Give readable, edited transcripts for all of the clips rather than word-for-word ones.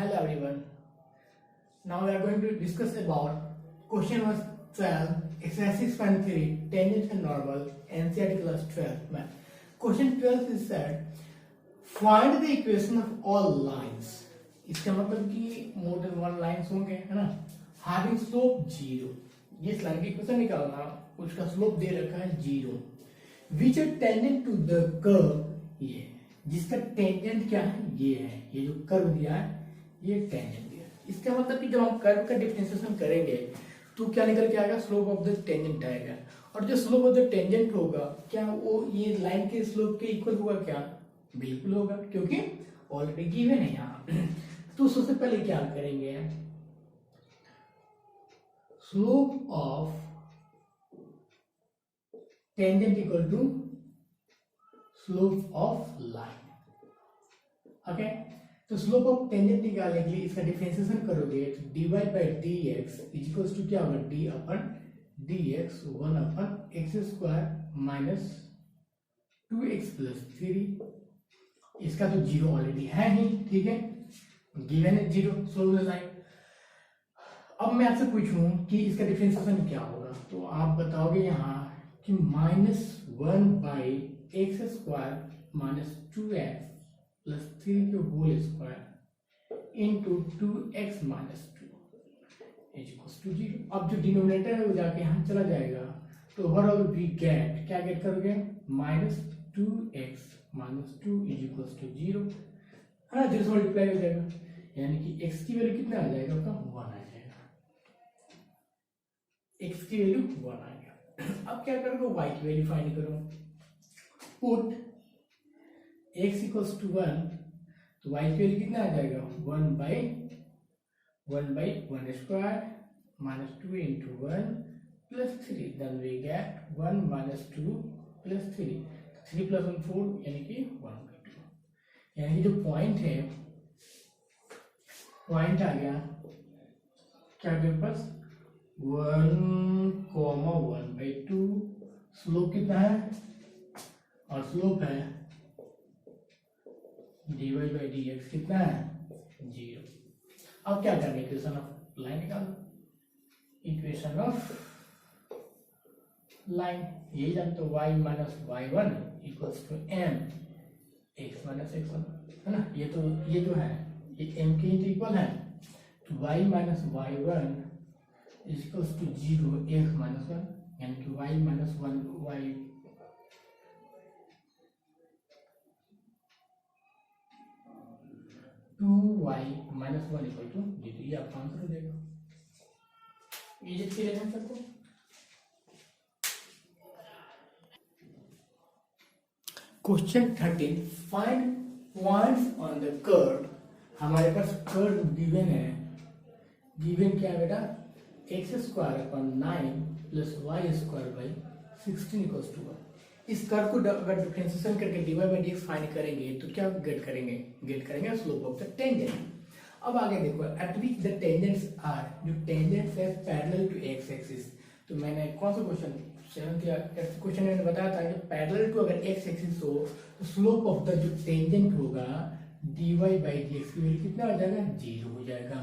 Hello everyone. Now we are going to discuss about question was 12, exercise 6.3, tangent and normal, NCERT class 12 math. Question 12 is said, find the equation of all lines. इसका मतलब कि more than one lines होंगे, है ना? Having slope 0. ये इस line की equation निकालना, उसका स्लोप दे रखा है 0. Which are tangent to the curve, ये जिसका टेंजेंट क्या है, ये जो कर्व दिया है ये टेंजेंट दिया है. इसका मतलब कि जब हम कर्व का डिफरेंशिएशन करेंगे तो क्या निकल के आएगा, स्लोप ऑफ द टेंजेंट आएगा. और जो स्लोप ऑफ द टेंजेंट होगा क्या वो ये लाइन के स्लोप के इक्वल होगा क्या, बिल्कुल होगा, क्योंकि ऑलरेडी गिवन है यहाँ. तो सबसे पहले क्या करेंगे, slope of tangent equal to slope of line. Okay, तो स्लोप ऑफ टेंजेंट निकालने के लिए इसका डिफरेंशिएशन करोगे तो dy by d x equals to क्या होगा, d upon d x 1 upon x square minus 2x plus 3. इसका तो जीरो ऑलरेडी है ही, ठीक है, गिवन है जीरो, स्लोप ऑफ लाइन. अब मैं आपसे पूछूं कि इसका डिफरेंशिएशन क्या होगा, तो आप बताओगे यहाँ कि -1 by x square minus 2x plus 3 के whole square into 2x minus 2 equals to 0. अब जो डिनोमिनेटर है वो जाके यहाँ चला जाएगा, तो ओवरऑल वी गेट, क्या गेट करोगे, -2x माइनस 2 इक्वल्स टू 0, है ना, 0 से मल्टीप्लाई हो जाएगा, यानी कि x की वैल्यू कितना आ जाएगा, आपका 1 आ जाएगा, x की वैल्यू 1 आ गया. अब क्या करोगे, y की वैल्यू फाइंड करो, पुट x इक्वल्स टू 1, तो y की वैल्यू कितना आ जाएगा, 1 by 1 square minus 2 into 1 plus 3, then we get 1 minus 2 plus 3, 3 plus 1 4, यानी कि 1/2. यानी कि जो पॉइंट है, पॉइंट आ गया क्या के पास 1,1/2. स्लोप कितना है, और स्लोप है dy बाई डी एक्स कितना है, 0. अब क्या करना है, इक्वेशन ऑफ लाइन निकालो. इक्वेशन ऑफ लाइन यही जानते हो, y minus y1 equals to m x minus x1, है ना. ये जो है ये m के इक्वल है, तो y minus y1 equals to 0 x minus 1, यानी कि y minus 1 y 2y minus 1 equal to 0. ये आपका आंसर हो जाएगा. इजी क्लियर है सबको. Question 13, find points on the curve. हमारे पास कर्व गिवन है, गिवन क्या है बेटा, x square upon 9 plus y square by 16 equals to 1. इस कर्व को अगर डिफरेंशिएशन करके dy बाई dx फाइंड करेंगे तो क्या गेट करेंगे स्लोप ऑफ द टेंजेंट. अब आगे देखो, at which the tangents are, जो टेंजेंट्स है पैरेलल टू एक्स एक्सिस. तो मैंने कौन सा क्वेश्चन 7th या 8th क्वेश्चन में बताया था कि पैरेलल टू अगर एक्स एक्सिस हो तो स्लोप ऑफ द जो टेंजेंट होगा dy बाई dx की वैल्यू कितना हो जाएगा, 0 हो जाएगा.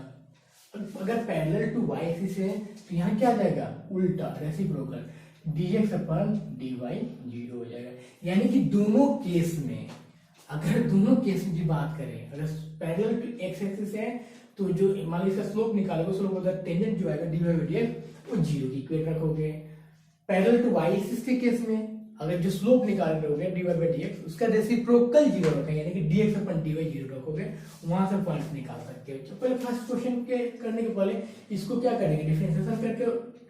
अगर पैरेलल टू y एक्सिस है तो यहाँ क्या आ जाएगा, उल्टा रेसिप्रोकल, dx अपन dy 0 हो जाएगा. यानी कि दोनों केस में, अगर दोनों केस में बात करें, अगर पैरेलल टू एक्स एक्सिस है तो जो मान लीजिए इसका स्लोप निकालोगे, स्लोप ऑफ द टेंजेंट जो आएगा dy बाई dx वो 0 की इक्वेट रखोगे. पैरेलल टू y एक्सिस के केस में अगर जो स्लोप निकाल रहे dy बाई dx उसका रेसिप्रोकल 0 रखेंगे, यानी कि dx अपन dy 0 रखोगे, वहां से पॉइंट्स निकाल सकते हो. तो पहले फर्स्ट क्वेश्चन के करने के पहले इसको क्या करेंगे, डिफरेंशिएशन करके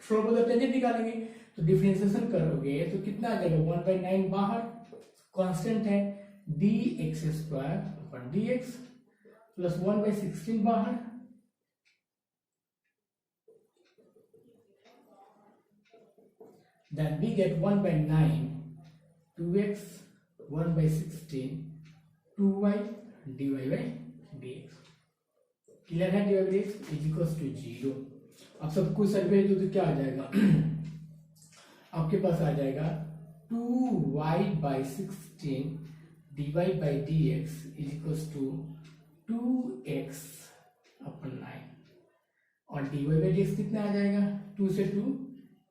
स्लोप ऑफ द टेंजेंट निकालेंगे. तो डिफरेंशिएशन करोगे तो कितना आ जाएगा, 1/9 बाहर, कांस्टेंट है dx square upon dx plus 1/16 बाहर, then we get 1/9 2x 1/16 2y dy by dx. Clear है, dy by dx is equals to 0. अब सब कुछ सर्वे तो क्या आ जाएगा आपके पास आ जाएगा 2y/16 dy by dx is equals to 2x अपन 9 और dy बाई डी एक्स कितना आ जाएगा, 2 से 2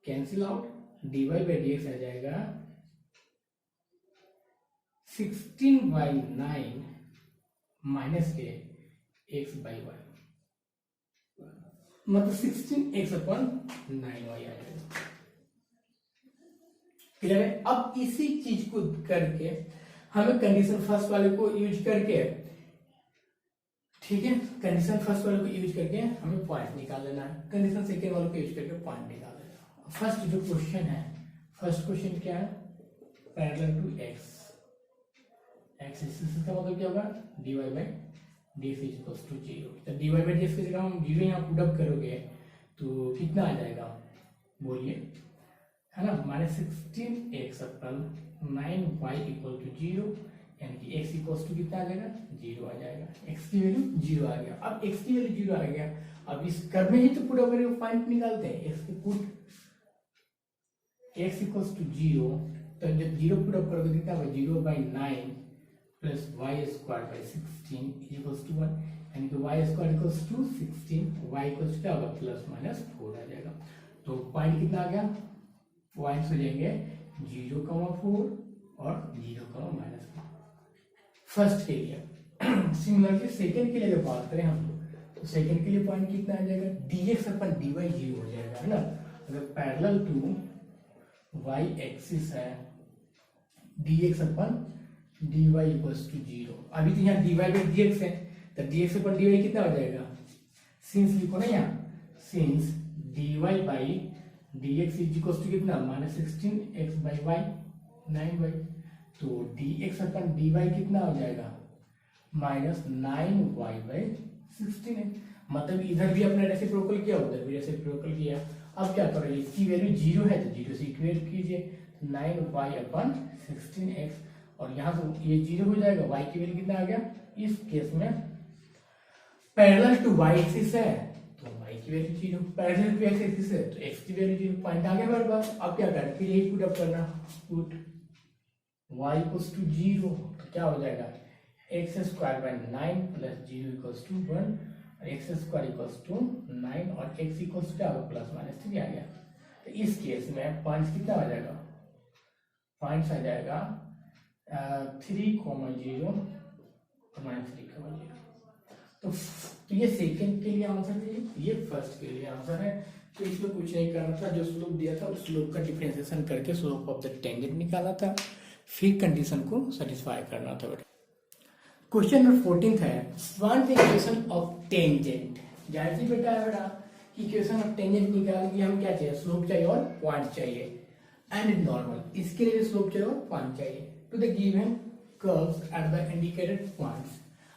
cancel out, dy by d x आ जाएगा 16/9 माइनस के x बाई वाई, मतलब 16x/9y आ जाएगा। क्लियर है। अब इसी चीज को करके हमें कंडीशन फर्स्ट वाले को यूज करके, ठीक है, कंडीशन फर्स्ट वाले को यूज करके हमें पॉइंट निकाल लेना है, कंडीशन सेकेंड वाले को यूज करके पॉइंट निकाल लेना। फर्स्ट जो क्वेश्चन है, फर्स्ट क्वेश्चन क्या है, parallel to x, x axis का मतलब क्या होगा, dy by dx equals to 0। तो dy बाई dx की जगह हम 0 यहाँ पुट अप करोगे तो कितना आ जाएगा, बोलिए, है ना, -16x/9y इक्वल टू 0, यानी कि x इक्वल्स टू कितना आ जाएगा, 0 आ जाएगा। x की वैल्यू 0 आ गया। अब x की वैल्यू 0 आ गया, अब इस कर्व में ही तो पुट अप करके पॉइंट निकालते हैं। x की पुट x इक्वल्स टू 0, तो जब 0 पुट अप करोगे कितना होगा, 0/9 plus y square by 16 equals to 1, यानी कि y square equals to 16, y equals क्या होगा, +-4 आ जाएगा। तो पॉइंट कितना आ गया, पॉइंट्स हो जाएंगे 0,4 और 0,-4 फर्स्ट के लिए। सिमिलरली सेकंड के लिए जब बात करें हम लोग, तो सेकंड के लिए पॉइंट कितना आ जाएगा, dx/dy 0 हो जाएगा, है ना। अगर पैरेलल टू y एक्सिस है, dx/dy इक्वल्स टू 0। अभी तो यहाँ dy बाई dx है, तो dx/dy कितना हो जाएगा, सिंस लिखो ना यहाँ, since dy by dx equals to कितना, -16x/y 9y, तो dx/dy कितना हो जाएगा, -9y/16। मतलब इधर भी अपने रेसिप्रोकल किया, उधर भी रेसिप्रोकल किया। अब क्या करो, इसकी वैल्यू 0 है तो 0 से इक्वेट कीजिए, 9y/16x, और यहाँ से ये 0 हो जाएगा, y की वैल्यू कितना आ गया, इस केस में पैरेलल टू y एक्सिस है तो y की value 0, parallel to x axis है तो x की वैल्यू 0, पॉइंट आ गया हमारे पास। अब क्या करना, फिर यही पुट अप करना, पुट y इक्वल्स टू 0, तो क्या हो जाएगा, x² प्लस 0 इक्वल्स टू 1, और x² इक्वल्स टू 9, और x इक्वल्स क्या होगा, +-3 आ गया। तो इस केस में पॉइंट्स कितना आ जाएगा, पॉइंट्स आ जाएगा 3,0 और -3,0। तो ये सेकंड के लिए आंसर है, ये फर्स्ट के लिए आंसर है। तो इसमें कुछ नहीं करना था, जो स्लोप दिया था उस स्लोप का डिफरेंशिएशन करके स्लोप ऑफ द टेंजेंट निकाला था, फिर कंडीशन को सेटिस्फाई करना था। क्वेश्चन नंबर 14 है, find the equation of tangent. जाहिर सी बेटा है बेटा कि इक्वेशन ऑफ टेंजेंट निकालने के लिए हम क्या चाहिए, स्लोप चाहिए और पॉइंट चाहिए, एंड नॉर्मल। इसके लिए स्लोप चाहिए और पॉइंट चाहिए to the given curves at the indicated points.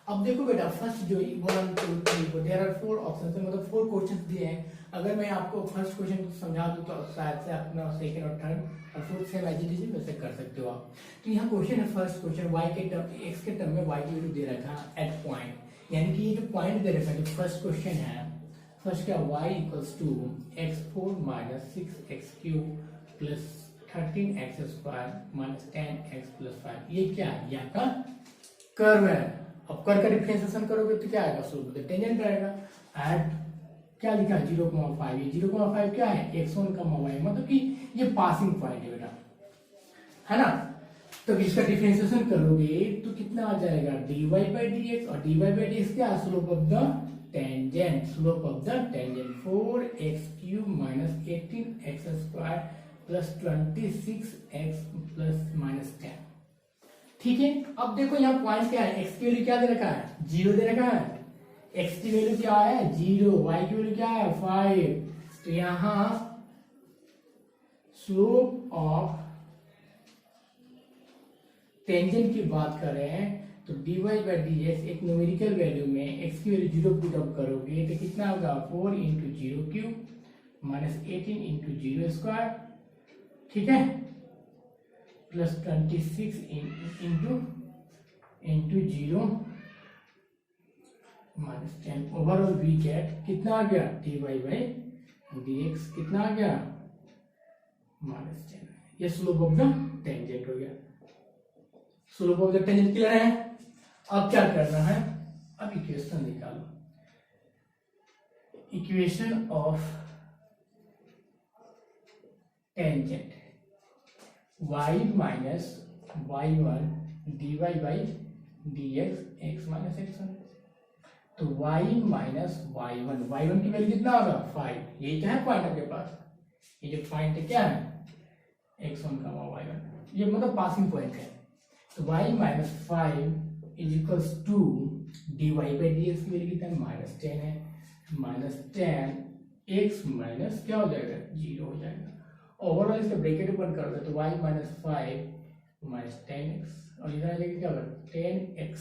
अब देखो बेटा, फर्स्ट जो 1 2 3 4 देयर आर 4 ऑप्शंस है, मतलब 4 क्वेश्चंस दिए हैं। अगर मैं आपको फर्स्ट क्वेश्चन को समझा दूं तो शायद से अपना सेकंड और थर्ड और fourth same as it is वैसे कर सकते हो आप। तो यहाँ क्वेश्चन है, फर्स्ट क्वेश्चन y के टर्म, x के टर्म में y की वैल्यू दे रखा है एट पॉइंट, यानी कि ये जो पॉइंट दे रखा है, जो फर्स्ट क्वेश्चन है, फर्स्ट क्या, y equals to x4 - 6x³ plus 13x² - 10x + 5। ये क्या है, यहाँ का कर्व है। अब कर्व का डिफरेंशिएशन करोगे तो क्या आएगा, स्लोप द टेंजेंट आएगा। एट क्या लिखा है, 0,5। ये 0,5 क्या है, x1, y, मतलब कि ये पासिंग पॉइंट है बेटा, है ना। तो इसका डिफरेंशिएशन करोगे तो कितना आ जाएगा, dy बाई dx, और dy बाई dx क्या, slope of the tangent, slope of the tangent 4x³ - 18x² plus 26x plus -10। ठीक है। अब देखो यहाँ पॉइंट क्या है, x की वैल्यू क्या दे रखा है, 0 दे रखा है, x की वैल्यू क्या है 0, y की वैल्यू क्या है 5। तो यहाँ स्लोप ऑफ टेंजेंट की बात करें तो dy बाई dx एक न्यूमेरिकल वैल्यू में x की वैल्यू 0 पुट अप करोगे तो कितना होगा, 4 × 0³ - 18 × 0², ठीक है, plus 26 into 0 - 10। Overall we get कितना आ गया, dy बाई dx कितना आ गया, -10। ये स्लोप ऑफ द टेंजेंट हो गया। Slope of the tangent clear है। अब क्या करना है, अब इक्वेशन निकालो। Equation of tangent y minus y1 dy by dx x minus x1। तो y माइनस y1 की वैल्यू कितना होगा 5। ये क्या है पॉइंट आपके पास, ये जो पॉइंट है क्या है x1 का y1, ये मतलब पासिंग पॉइंट है। तो y minus 5 is equals to dy by dx की वैल्यू कितना है -10 है, -10 x माइनस क्या हो जाएगा 0 हो जाएगा। ओवरऑल इसका ब्रैकेट ओपन कर दो तो y माइनस 5 माइनस 10x और इधर आ जाएगा क्या होगा 10x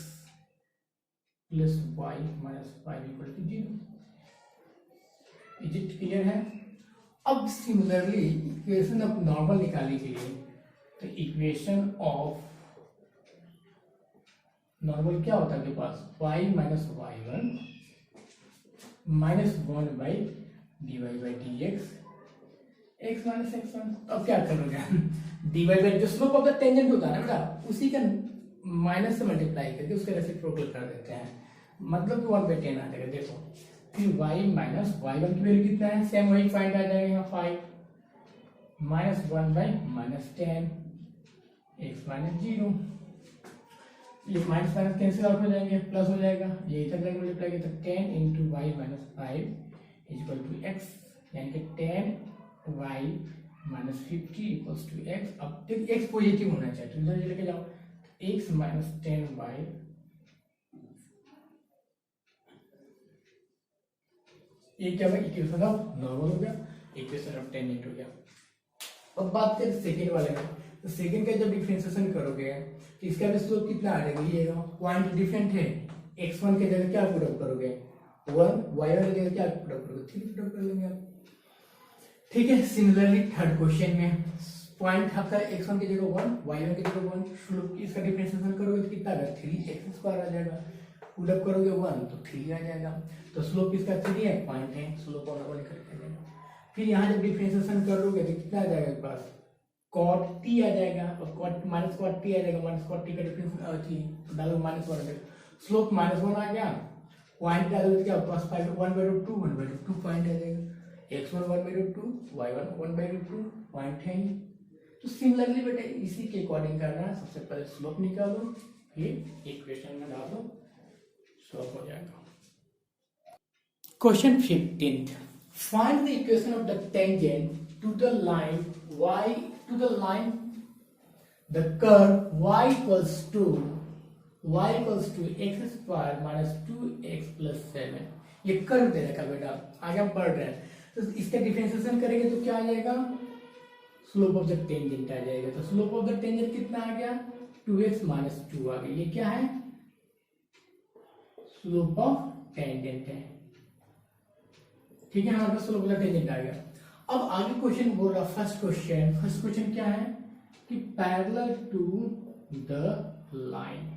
plus y minus 5 equal to 0। Is it clear है। अब सिमिलरली इक्वेशन ऑफ नॉर्मल निकालने के लिए तो इक्वेशन ऑफ नॉर्मल क्या होता है आपके पास y minus y1 minus 1 by dy by dx x minus x1। अब क्या करोगे dy बाई जो स्लोप ऑफ द टेंजेंट होता है ना बेटा उसी का माइनस से मल्टीप्लाई करके उसके रेसिप्रोकल कर देते हैं, मतलब कि 1/10 आ जाएगा। देखो फिर y माइनस y1 की वैल्यू कितना है सेम वही फाइंड आ जाएगा यहाँ 5 minus 1 by minus 10 x minus 0। ये माइनस माइनस कैंसिल आउट हो जाएंगे प्लस हो जाएगा, ये इधर जाकर मल्टीप्लाई किया तो 10 into y minus 5 is equal to x, यानी कि 10 y minus 50 equals to x. अब देखिए एक्स पॉजिटिव होना चाहिए तो इधर लेके जाओ एक्स माइनस 10 वाई ये क्या भाई इक्वेशन ऑफ नॉर्मल हो गया, इक्वेशन ऑफ टेंजेंट हो गया। अब बात करें सेकेंड वाले में, तो सेकेंड का जब डिफरेंशिएशन करोगे तो इसका भी स्लोप कितना आ जाएगा, ये पॉइंट डिफरेंट है, x1 के जगह क्या पुट अप करोगे 1, y1 की जगह क्या पुट अप करोगे 3 पुट अप कर लेंगे आप। ठीक है। सिमिलरली थर्ड क्वेश्चन में पॉइंट आपका x1 की जगह 1, y1 की जगह 1, स्लोप इसका डिफरेंशिएशन करोगे तो कितना आ जाएगा 3x² आ जाएगा, पुट अप करोगे 1 तो 3 आ जाएगा। तो स्लोप इसका 3 है, पॉइंट है, स्लोप और निकल के आ जाएगा। फिर यहाँ जब डिफरेंशिएशन करोगे तो कितना आ जाएगा आपके पास cot t आ जाएगा और cot माइनस cot t आ जाएगा, माइनस cot t का डिफरेंस डालो माइनस 1 आ जाएगा, स्लोप -1 आ गया, पॉइंट डालोगे तो क्या प्लस 5 1/2 1/2 पॉइंट आ जाएगा, x1 1/2 y1 1/2 पॉइंट है। तो सिमिलरली बेटा इसी के अकॉर्डिंग करना है, सबसे पहले स्लोप निकालो फिर इक्वेशन में डालो, स्लोप हो जाएगा। Question 15th, find the equation of the tangent to the line y to the line the curve y equals to x square minus 2x plus 7। ये कर्व दे रखा बेटा, आगे हम पढ़ रहे हैं तो इसका डिफरेंशिएशन करेंगे तो क्या आ जाएगा स्लोप ऑफ द टेंजेंट आ जाएगा। तो स्लोप ऑफ द टेंजेंट कितना आ गया 2x माइनस 2 आ गया, ये क्या है स्लोप ऑफ टेंजेंट है। ठीक है, हमारे पास स्लोप ऑफ द टेंजेंट आ गया। अब आगे क्वेश्चन बोल रहा फर्स्ट क्वेश्चन क्या है कि parallel to the line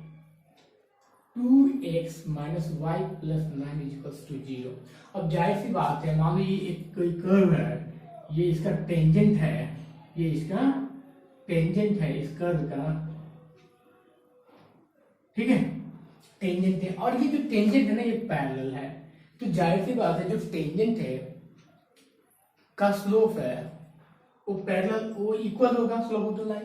2x minus y plus 9 equals to 0। अब जाहिर सी बात है, मान लो ये एक कोई कर्व है, ये इसका टेंजेंट है, ये इसका टेंजेंट है इस कर्व का, ठीक है टेंजेंट है, और ये जो टेंजेंट है ना ये पैरेलल है, तो जाहिर सी बात है जो टेंजेंट है का स्लोप है वो पैरेलल वो इक्वल होगा slope of the line,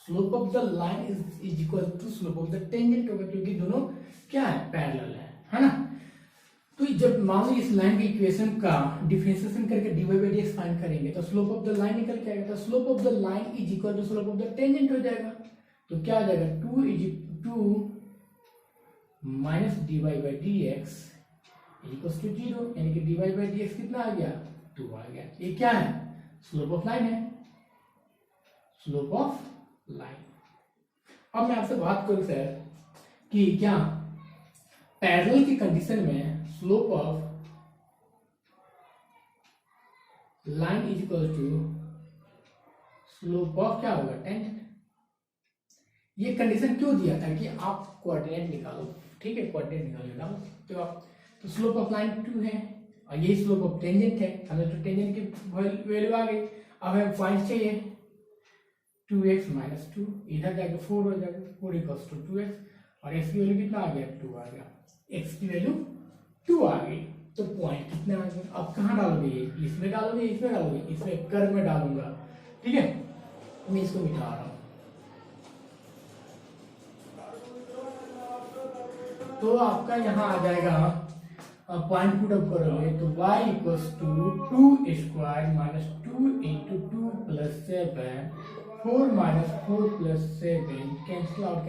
slope of the line is equal to slope of the tangent होगा, क्योंकि दोनों क्या है पैरेलल है ना। तो जब मान लो इस लाइन के इक्वेशन का डिफरेंशिएशन करके dy बाई dx फाइंड करेंगे तो स्लोप ऑफ द लाइन निकल के आएगा, तो slope of the line is equal to slope of the tangent हो जाएगा। तो क्या आ जाएगा 2 minus dy by dx equals to 0, यानी कि dy बाई dx कितना आ गया 2 आ गया। ये क्या है स्लोप ऑफ लाइन है, स्लोप ऑफ लाइन। अब मैं आपसे बात करूं सर कि क्या पैरेलल की कंडीशन में slope of line is equal to slope of क्या होगा टेंजेंट। ये कंडीशन क्यों दिया था कि आप कोऑर्डिनेट निकालो, ठीक है कोऑर्डिनेट निकालिएगा तो आप, तो स्लोप ऑफ लाइन 2 है और ये स्लोप ऑफ टेंजेंट है, हमें तो टेंजेंट की वैल्यू आ गई। अब हमें पॉइंट चाहिए 2x माइनस 2, इधर जाके 4 हो जाएगा, 4 इक्वल्स टू 2x और x की वैल्यू कितना आ गया 2 आ गया, x की वैल्यू 2 आ गई। तो पॉइंट कितने आ गए? अब कहाँ डालोगे? इसमें डालोगे, इसमें डालोगे? इसमें कर्व में डालूंगा, ठीक है। मैं इसको मिटा रहा हूं। तो आपका यहाँ आ जाएगा, पॉइंट पुट अप करोगे तो y equals to 2 square minus 2 into 2 plus 7, 4 minus 4 plus 7, cancel out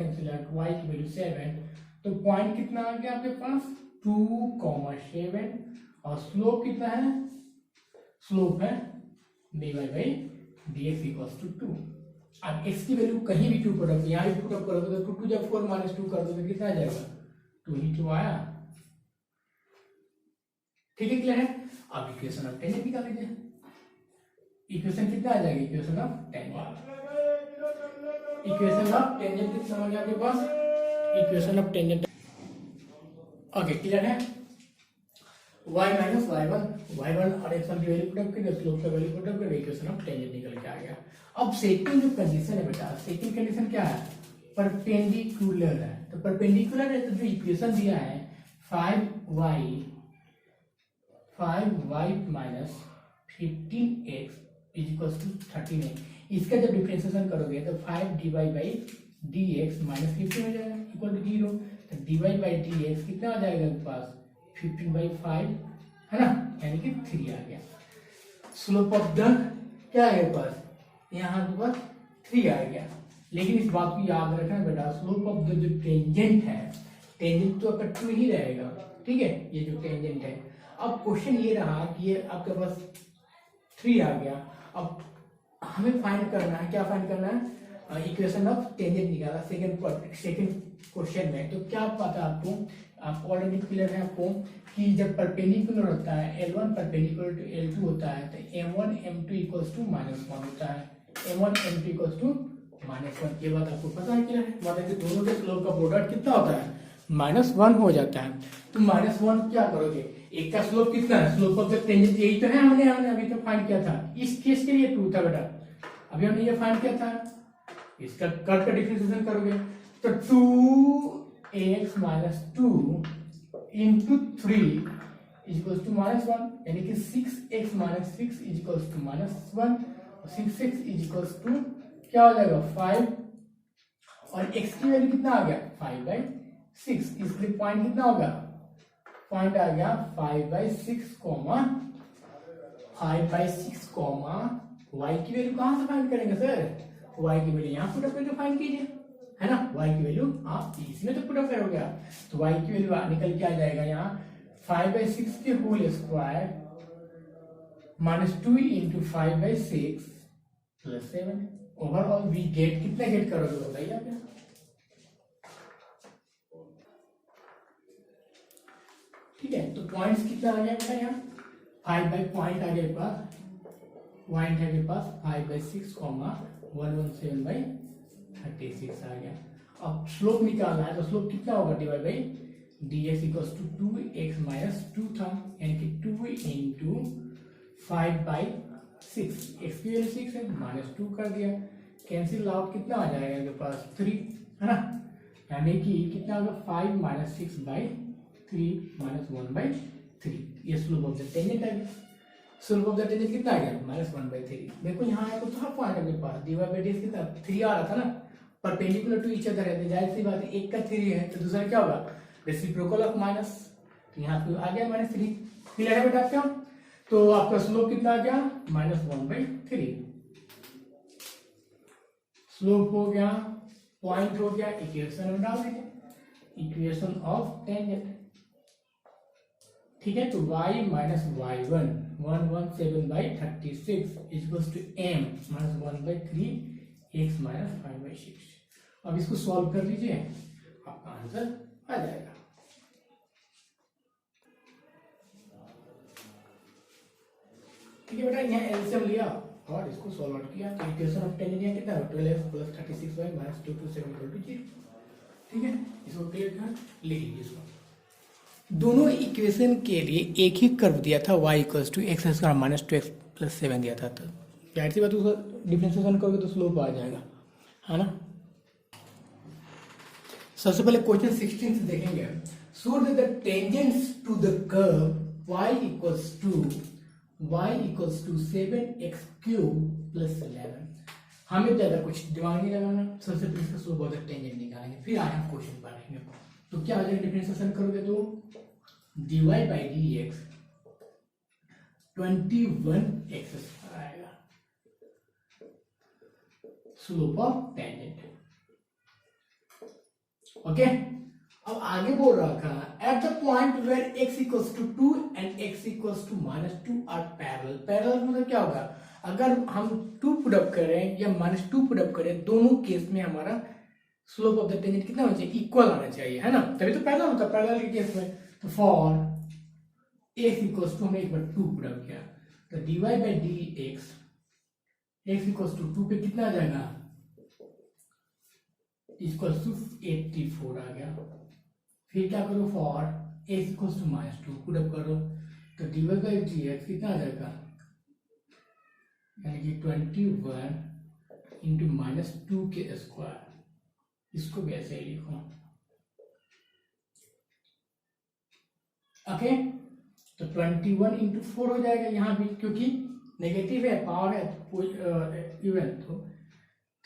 y की वैल्यू 7। तो पॉइंट कितना आ गया आपके पास? 2,7 और स्लोप कितना है? स्लोप है dy by dx equals to 2। अब x की वैल्यू कहीं भी 2 पुट अप, यहाँ भी पुट अप करोगे तो 2 जब 4 माइनस 2 कर दोगे कितना आ जाएगा? 2 ही 2 आया, ठीक है, क्लियर है। अब इक्वेशन ऑफ टेंजेंट निकाल लीजिए। इक्वेशन कितना आ जाएगी? Equation of tangent, equation of tangent कितना हो गया आपके पास? Equation of tangent, okay, clear है। y माइनस y1 और x1 की वैल्यू पुट अप करिए, स्लोप का वैल्यू पुट अप करिए, इक्वेशन ऑफ टेंजेंट निकल के आ गया। अब सेकंड जो कंडीशन है बेटा, सेकंड कंडीशन क्या है? परपेंडिकुलर है। तो परपेंडिकुलर है तो जो इक्वेशन दिया है 5y minus 15x is equal to 13 है, इसका जब डिफरेंशिएशन करोगे तो 5 dy बाई dx माइनस 15 हो जाएगा इक्वल टू 0। तो dy बाई dx कितना आ जाएगा आपके पास? 15/5 है ना, यानी कि 3 आ गया। स्लोप ऑफ द क्या है पास? यहाँ के पास 3 आ गया। लेकिन इस बात को याद रखना बेटा, स्लोप ऑफ द जो टेंजेंट है, टेंजेंट तो आपका 2 ही रहेगा, ठीक है, ये जो टेंजेंट है। अब क्वेश्चन ये रहा कि ये आपके पास 3 आ गया। अब हमें फाइंड करना है, क्या फाइंड करना है? इक्वेशन ऑफ टेंजेंट निकाला सेकंड क्वेश्चन में। तो क्या पता आपको, आप ऑलरेडी क्लियर है आपको कि जब परपेंडिकुलर होता है L1 परपेंडिकुलर टू L2 होता है तो M1 M2 इक्वल्स टू -1 होता है, M1 M2 इक्वल्स टू -1। ये बात आपको पता है, क्लियर है। मतलब कि दोनों के स्लोप का प्रोडक्ट कितना होता है? -1 हो जाता है। तो -1 क्या करोगे? एक का स्लोप कितना है? स्लोप ऑफ द टेंजेंट यही तो है, हमने अभी तो फाइंड किया था। इस केस के लिए 2 था बेटा, अभी हमने ये फाइंड किया था। इसका कर्व का डिफरेंशिएशन करोगे तो 2x minus 2 into 3 is equals to -1, यानी कि 6x minus 6 is equals to -1, और 6x इज इक्वल्स टू क्या हो जाएगा? 5, और x की वैल्यू कितना आ गया? 5/6। इसलिए पॉइंट कितना होगा? पॉइंट आ गया 5/6 y की वैल्यू कहां से फाइंड करेंगे सर? y की वैल्यू यहाँ पुट अप करके फाइंड कीजिए, है ना। y की वैल्यू आप इसमें तो पुट अप करोगे आप, तो y की वैल्यू निकल के आ जाएगा यहाँ 5/6 के whole square minus 2 into 5/6 plus 7। Overall we get, कितना गेट करोगे बताइए आप? ठीक है, तो पॉइंट्स कितना आ गया बेटा? यहाँ 5 बाई पॉइंट आ गया पास, पॉइंट है मेरे पास 5/6 117/36 आ गया। अब स्लोप निकालना है, तो स्लोप कितना होगा? Divide by dx equals to 2x minus 2 था, यानी कि 2 इंटू 5/6, x की वैल्यू 6 है, -2 कर दिया, कैंसिल आउट कितना आ जाएगा मेरे पास? 3, है ना, यानी कि कितना होगा? 5 माइनस 6/3 माइनस 1/3। ये स्लोप ऑफ द टेंजेंट आ गया। स्लोप ऑफ द टेंजेंट कितना आ गया? -1/3। देखो यहाँ आया तो था पॉइंट अपने पास, dy बाई dx कितना 3 आ रहा था ना, परपेंडिकुलर टू ईच अदर है, जाहिर सी बात है, एक का 3 है तो दूसरा क्या होगा? रेसिप्रोकल ऑफ माइनस, तो यहाँ पे आ गया -3। क्लियर है बेटा आपका? तो आपका स्लोप कितना आ गया? -1/3। स्लोप हो गया, पॉइंट हो गया, इक्वेशन में डाल दीजिए, इक्वेशन ऑफ टेंजेंट, ठीक है। तो y minus y1 117/36 is equals to m minus 1/3 x minus 5/6। अब इसको सॉल्व कर लीजिए, आपका आंसर आ जाएगा। ठीक है बेटा, यहाँ एलसीएम लिया और इसको सॉल्व आउट किया, तो इक्वेशन ऑफ टेंजेंट कितना है? 12x plus 36y minus 227 0। ठीक है, इसको क्लियर कर लिख लीजिए। इसको दोनों इक्वेशन के लिए एक ही कर्व दिया था, y equals to x square minus 2x plus 7 दिया था, तो जाहिर सी बात उसका डिफरेंशिएशन करोगे तो स्लोप आ जाएगा, है ना। सबसे पहले क्वेश्चन 16 से देखेंगे। Show that the tangents to the curve y equals to 7x cube plus 11। हमें ज्यादा कुछ दिमाग नहीं लगाना, सबसे पहले इसका स्लोप ऑफ द टेंजेंट निकालेंगे, फिर आगे हम क्वेश्चन पढ़ेंगे। तो क्या हो जाएगा, डिफरेंशिएशन करोगे तो dy by d x 21x आएगा स्लोप ऑफ टेंजेंट। ओके, अब आगे बोल रखा at the point where x equals to 2 and x equals to -2 are parallel. Parallel मतलब क्या होगा, अगर हम 2 पुट अप करें या -2 पुट अप करें, दोनों केस में हमारा स्लोप ऑफ द टेंजेंट कितना होना चाहिए, इक्वल आना चाहिए, है ना, तभी तो पैरेलल होता है। पैरेलल के केस में तो फॉर x इक्वल्स टू, हमने एक बार 2 पुट अप किया तो dy by d x equals to 2 पे कितना आ जाएगा, इक्वल्स टू 84 आ गया। फिर क्या करो, for x equals to -2 put up करो तो dy बाई डी एक्स कितना आ जाएगा, यानी कि 21 इंटू -2 के स्क्वायर, इसको भी ऐसे ही लिखो। ओके, तो 21 इंटू 4 हो जाएगा, यहाँ भी क्योंकि नेगेटिव है, पावर है तो इवन, तो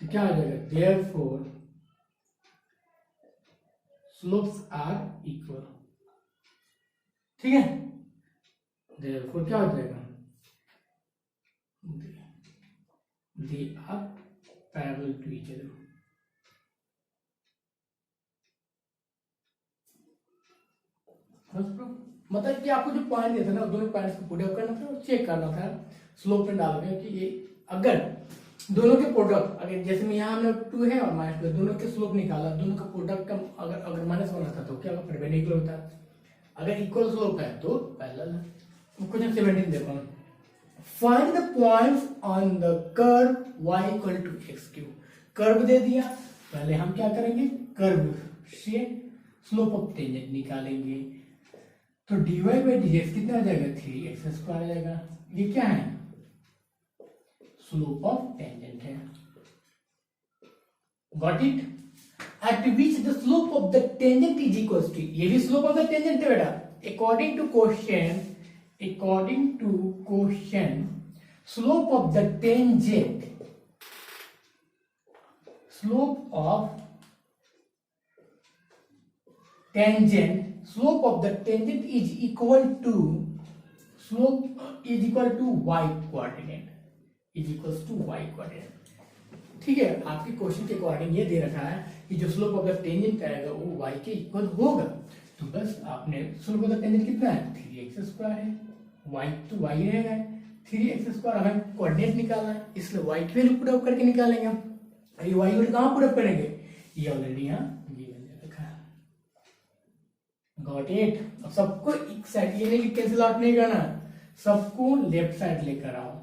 क्या हो जाएगा, देयरफॉर स्लोप्स आर इक्वल। ठीक है, देयरफॉर क्या हो जाएगा, they are parallel to each other। मतलब कि आपको जो पॉइंट दिया था ना, दोनों पॉइंट्स को पुट अप करना था और चेक करना था स्लोप में डाल के कि ये अगर दोनों के प्रोडक्ट, अगर जैसे में यहाँ हमने 2 है और -2, दोनों के स्लोप निकाला, दोनों का प्रोडक्ट का अगर -1 होता तो क्या परपेंडिकुलर होता, अगर इक्वल स्लोप है तो पैरेलल है। क्वेश्चन 17 देखो, find the points on the curve y equal to x cube. Curve दे दिया, पहले हम क्या करेंगे, कर्व से स्लोप ऑफ टेंजेंट निकालेंगे। तो dy बाई डी एक्स कितना आ जाएगा, 3x स्क्वायर आ जाएगा। ये क्या है, स्लोप ऑफ टेंजेंट है। Got it, at which the slope of the tangent is equal to, ये भी स्लोप ऑफ द टेंजेंट है बेटा, according to question slope of the tangent is equal to y coordinate, ठीक है। आपके question के according ये दे रखा है कि जो स्लोप ऑफ द टेंजेंट आएगा वो y के इक्वल होगा, तो बस आपने स्लोप ऑफ द टेंजेंट कितना है, 3x स्क्वायर है, y तो y रहेगा, 3x स्क्वायर हमें कोऑर्डिनेट निकालना है, इसलिए y की वैल्यू पुट अप करके निकालेंगे हम। ये y वैल्यू कहाँ पुट अप करेंगे, ये ऑलरेडी यहाँ गिवन दे रखा है। Got it. अब सबको एक साइड, ये नहीं कैंसिल आउट नहीं करना, सबको लेफ्ट साइड लेकर आओ।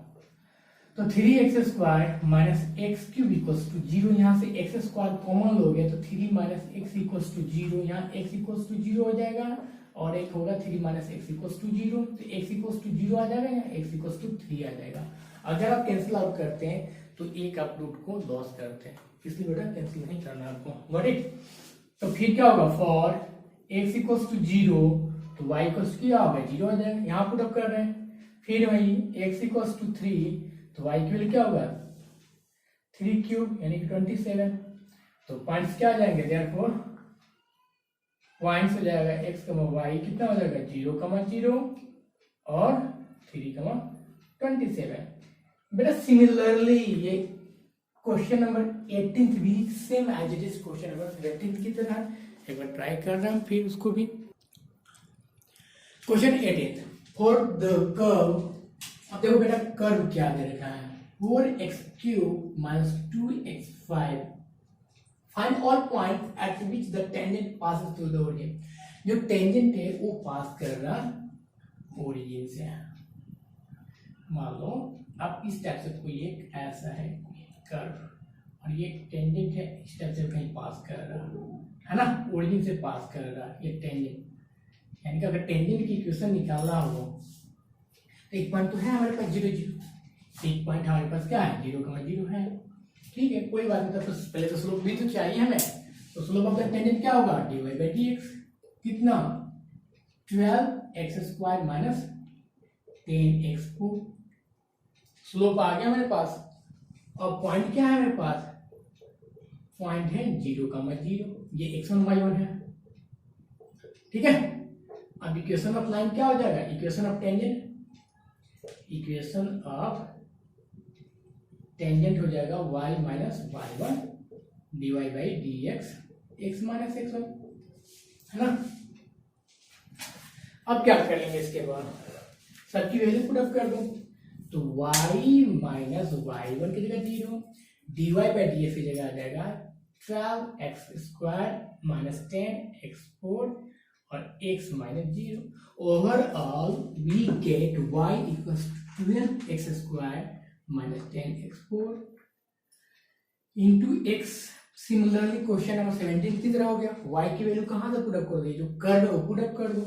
तो 3x square minus x cube equals to 0, यहाँ से x स्क्वायर कॉमन हो गया तो 3 माइनस एक्स इक्वल्स टू 0, यहाँ x इक्वल्स टू 0 हो जाएगा और एक होगा 3 माइनस एक्स इक्वल्स टू 0, तो x इक्वल्स टू 0 आ जाएगा, या x इक्वल्स टू 3 आ जाएगा। अगर आप कैंसिल आउट करते हैं तो एक आप रूट को लॉस करते हैं, इसलिए बेटा कैंसिल नहीं करना आपको। Got it. तो फिर क्या होगा, फॉर x इक्वल्स टू 0 तो y इक्वल्स क्या होगा, 0 आ जाएगा, यहाँ पुट अप कर रहे हैं। फिर वही x इक्वल्स टू 3 तो y की वैल्यू क्या होगा, 3 क्यूब यानी कि 27। तो पॉइंट्स क्या आ जाएंगे, देयरफॉर पॉइंट्स हो जाएगा x, y कितना हो जाएगा, 0, 0 और 3, 27। बेटा सिमिलरली ये क्वेश्चन नंबर 18 भी same as it is question number 17 की तरह एक बार ट्राई कर रहे हैं, फिर उसको भी। क्वेश्चन 18 फॉर द कर्व, अब देखो बेटा कर्व क्या दे रखा है, 4x³ minus 2x5, find all point eight which the tangent passes through the origin. जो टेंजेंट है वो पास कर रहा ओरिजिन से। मान लो अब इस टाइप से कोई एक ऐसा है कर्व और ये टेंजेंट है, इस टाइप से कहीं पास कर रहा है ना, ओरिजिन से पास कर रहा है ये टेंजेंट। यानी कि अगर टेंजेंट की इक्वेशन निकालना हो तो एक पॉइंट तो है हमारे पास 0, 0, एक पॉइंट हमारे पास क्या है, 0, 0 है। ठीक है, कोई बात नहीं, तो पहले तो स्लोप भी तो चाहिए हमें। तो स्लोप ऑफ द टेंजेंट क्या होगा, dy बाई dx कितना 12x² माइनस 10x4। स्लोप आ गया मेरे पास। और पॉइंट क्या है मेरे पास? पॉइंट है 0,0, ये x1 y1 है। ठीक है, अब इक्वेशन ऑफ लाइन क्या हो जाएगा? इक्वेशन ऑफ टेंजेंट हो जाएगा y minus y1 dy by dx x minus x1, है ना। अब क्या करेंगे इसके बाद? सबकी वैल्यू पुट अप कर दो, तो y माइनस y1 की जगह 0, dy बाई dx की जगह आ जाएगा 12x² माइनस 10x4 और x minus 0। Overall we get y equals 12x² minus 10x4 into x। Similarly question number 17 की तरह हो गया। y की वैल्यू कहां से पुट अप कर दो? जो कर्व है वो पुट अप कर दो,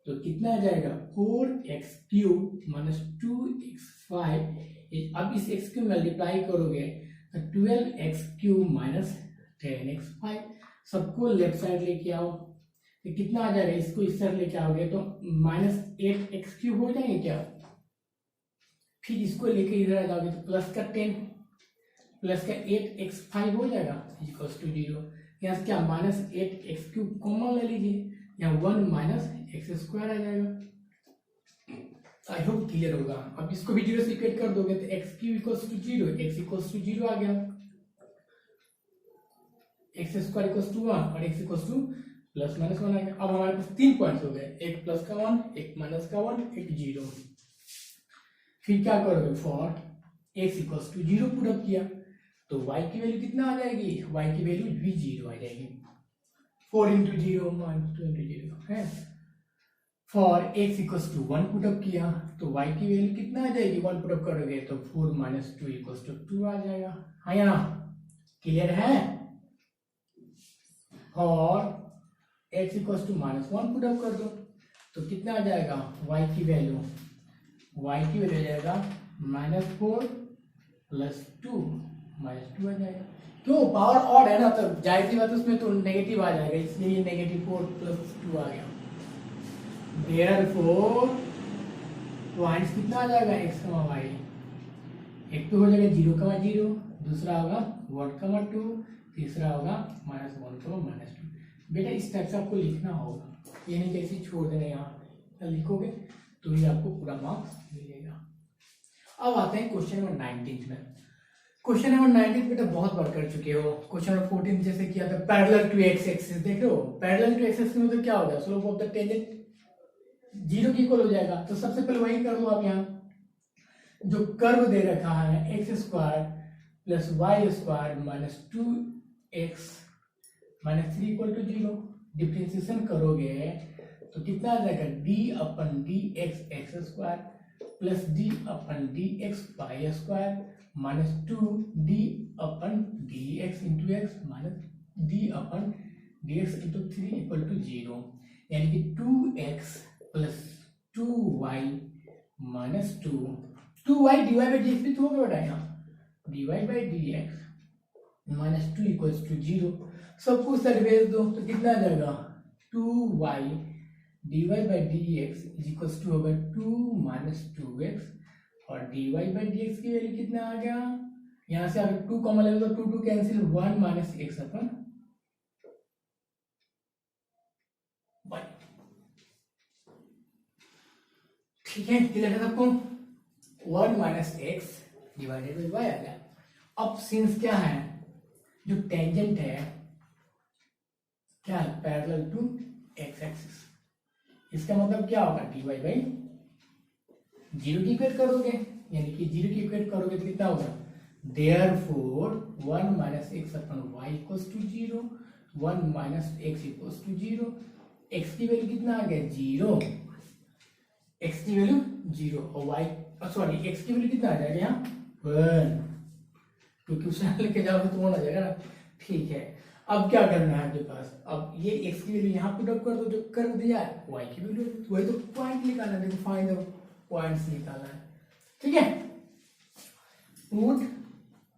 तो कितना आ जाएगा? 4x³ minus 2x5। अब इस x क्यूब मल्टीप्लाई करोगे तो 12x³ माइनस 10x5। सबको लेफ्ट साइड लेके आओ, तो कितना आ जाएगा? इसको इस साइड लेके आओगे तो माइनस 8x³ हो जाएंगे क्या? फिर इसको लेके इधर आ जाओगे तो प्लस का 10 प्लस का 8x5 हो जाएगा इक्वल्स टू 0। यहाँ से क्या? माइनस 8x³ कॉमन ले लीजिए, यहाँ 1 माइनस x² आ जाएगा। आई होप क्लियर होगा। अब इसको भी 0 से इक्वेट कर दोगे तो x³ equals to 0, x equals to 0 आ गया, x² इक्वल्स टू 1 और x equals to plus minus 1 आ गया। अब हमारे पास 3 पॉइंट्स हो गए, एक प्लस का 1, एक माइनस का 1, एक 0। फिर क्या करोगे? For x equals to 0 put up किया तो y की वैल्यू कितना आ जाएगी? y की वैल्यू भी 0 आ जाएगी। 4 इंटू 0 माइनस 2 इंटू 0 है। For x equals to 1 put up किया तो y की वैल्यू कितना आ जाएगी? 1 पुट अप करोगे तो 4 माइनस 2 इक्वल्स टू 2 आ जाएगा। हाँ या ना? क्लियर है? और x equals to minus 1 put up कर दो तो कितना आ जाएगा? y की वैल्यू आ जाएगा -4 प्लस 2 -2 आ जाएगा। क्यों? पावर ऑड है ना, तो जाहिर सी बात उसमें तो नेगेटिव आ जाएगा, इसलिए ये -4 प्लस 2 आ गया। देयरफॉर पॉइंट्स कितना आ जाएगा? x, y। एक तो हो जाएगा 0,0, दूसरा होगा 1,2, तीसरा होगा -1, -2। बेटा इस टाइप से आपको लिखना होगा, ये नहीं कैसे छोड़ देना, यहाँ लिखोगे तो ही आपको पूरा मार्क्स मिलेगा। अब आते हैं क्वेश्चन नंबर 19 में। क्वेश्चन नंबर 19 बेटा बहुत बार कर चुके हो। क्वेश्चन नंबर 14 जैसे किया था, पैरेलल टू एक्स एक्सिस। देख रहे हो, पैरेलल टू एक्स एक्सिस में तो क्या होगा? स्लोप ऑफ द टेंजेंट 0 की इक्वल हो जाएगा। तो सबसे पहले वही कर लो आप। यहाँ जो कर्व दे रखा है x² plus y² minus 2x minus 3 equal to 0, differentiation करोगे तो कितना आ जाएगा? d/dx x² plus d/dx y² minus 2d/dx into x minus d/dx into 3 equal to 0, यानी कि 2x plus 2y minus 2y dy by dx भी तो होगा बेटा, यहाँ dy by dx minus 2 equals to 0। सबको साइड भेज दो तो कितना आ जाएगा? 2y dy by dx equals to होगा 2 माइनस 2x और dy बाई dx की वैल्यू कितना आ गया? यहाँ से अगर 2 कॉमन ले तो 2 cancel, 1 minus x upon y। ठीक है, क्लियर है सबको? 1 minus x divided by y आ गया। अब सिंस क्या है? जो टेंजेंट है क्या है? Parallel to x axis. इसका मतलब क्या होगा? dy बाई 0 की इक्वेट करोगे, यानी कि 0 की इक्वेट करोगे तो कितना होगा? Therefore 1 minus x upon y equals to 0, 1 minus x equals to 0। x की वैल्यू कितना आ गया? 0। x की वैल्यू 0 और y सॉरी x की वैल्यू कितना आ जाएगा? यहाँ 1, क्योंकि उसे लेके जाओगे तो 1 आ जाएगा ना। ठीक है, अब क्या करना है आपके पास? अब ये x की वैल्यू यहाँ पुट अप कर दो, जो कर दिया है y की वैल्यू, वही तो पॉइंट निकालना है, फाइंड द पॉइंट्स निकालना है। ठीक है, put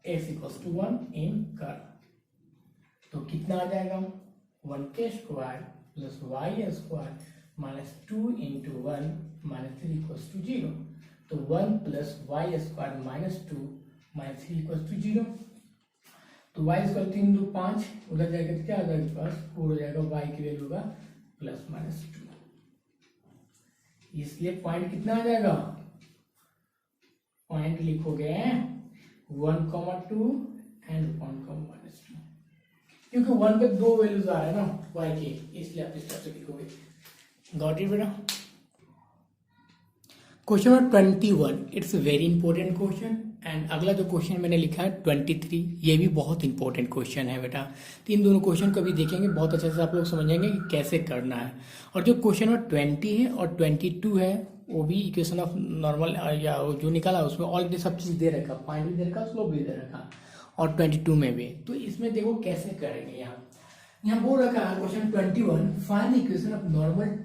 x equals to 1 in curve, तो कितना आ जाएगा? 1k² plus y² minus 2 into 1 minus 3 equals to 0। तो 1 plus y square minus 2 minus 3 equals to 0। तो y स्क्वायर 3 2 5, उधर जाएगा तो क्या आ जाएगा पास 4 हो जाएगा, y की वैल्यू होगा प्लस माइनस 2। इसलिए पॉइंट कितना आ जाएगा, पॉइंट लिखोगे 1,2 एंड 1,-2, क्योंकि 1 पे 2 वैल्यूज आ रहे हैं ना y के, इसलिए आप इस तरह से लिखोगे। गॉट इट बेटा। Question number 21, it's very important question. And अगला जो क्वेश्चन मैंने लिखा है 23, ये भी बहुत इंपॉर्टेंट क्वेश्चन है बेटा। तो इन दोनों क्वेश्चन को भी देखेंगे, बहुत अच्छे से आप लोग समझेंगे कि कैसे करना है। और जो क्वेश्चन नंबर 20 है और 22 है, वो भी इक्वेशन ऑफ नॉर्मल या जो निकाला उसमें ऑलरेडी सब चीज़ दे रखा, पॉइंट भी दे रखा, स्लोप भी दे रखा, और 22 में भी। तो इसमें देखो कैसे करेंगे। यहाँ बोल रखा है question 21, find the equation of normal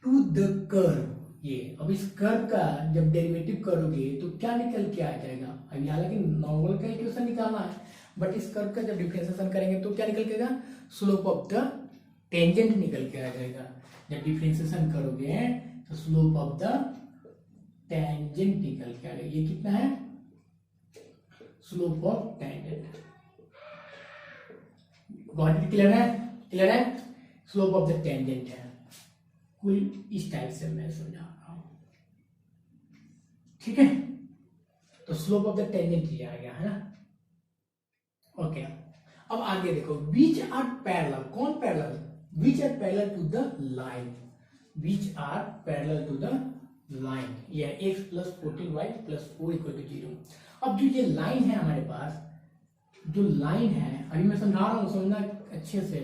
to the curve. ये अब इस कर्व का जब डेरिवेटिव करोगे तो क्या निकल के आ जाएगा। अभी हालांकि नॉर्मल का इक्वेशन निकालना है, बट इस कर्व का जब डिफरेंशिएशन करेंगे तो क्या निकल के आएगा, स्लोप ऑफ द टेंजेंट निकल के आ जाएगा। जब डिफरेंशिएशन करोगे तो स्लोप ऑफ द टेंजेंट निकल के आ जाएगा। ये कितना है, slope of tangent. Got it, clear है, क्लियर है। स्लोप ऑफ द टेंजेंट है, कुल इस टाइप से मैं समझा रहा हूं, ठीक है। तो स्लोप ऑफ द टेंजेंट ये आ गया है ना, ओके। अब आगे देखो, बीच आर पैरेलल, कौन parallel, which are parallel to the line, which are parallel to the line. ये x plus 14y plus 4 equal to 0। अब जो ये लाइन है हमारे पास, जो लाइन है अभी मैं समझा रहा हूं, समझना अच्छे से।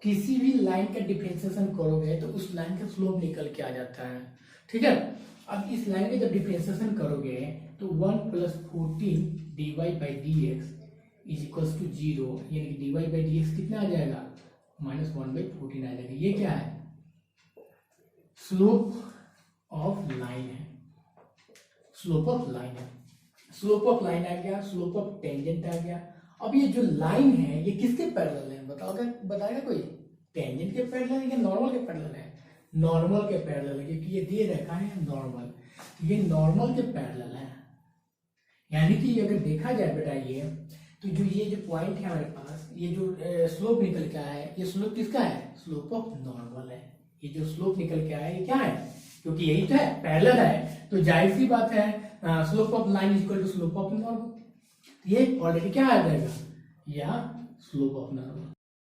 किसी भी लाइन का डिफरेंशिएशन करोगे तो उस लाइन का स्लोप निकल के आ जाता है, ठीक है। अब इस लाइन का जब डिफरेंशिएशन करोगे तो 1 plus 14 dy by d x is equals to 0, यानी कि dy बाई डी एक्स कितना आ जाएगा, माइनस 1 बाई 14 आ जाएगा। ये क्या है, स्लोप ऑफ लाइन है, स्लोप ऑफ लाइन है। स्लोप ऑफ लाइन आ गया, स्लोप ऑफ टेंजेंट आ गया। अब ये जो लाइन है ये किसके पैरेलल है, बताएगा कोई, टेंजेंट के पैरेलल है या नॉर्मल के पैरेलल है, नॉर्मल के पैरेलल है, क्योंकि ये दे रखा है नॉर्मल, ये नॉर्मल के पैरेलल है। यानी कि अगर देखा जाए बेटा ये, तो जो ये जो पॉइंट है हमारे पास, ये जो स्लोप निकल के आया है, ये स्लोप किसका है, स्लोप ऑफ नॉर्मल है। ये जो स्लोप निकल के आया है ये क्या है, क्योंकि यही तो है, पैरेलल है, तो जाहिर सी बात है slope of line equal to slope of normal. ये ऑलरेडी क्या आ जाएगा, या स्लोप ऑफ नॉर्मल।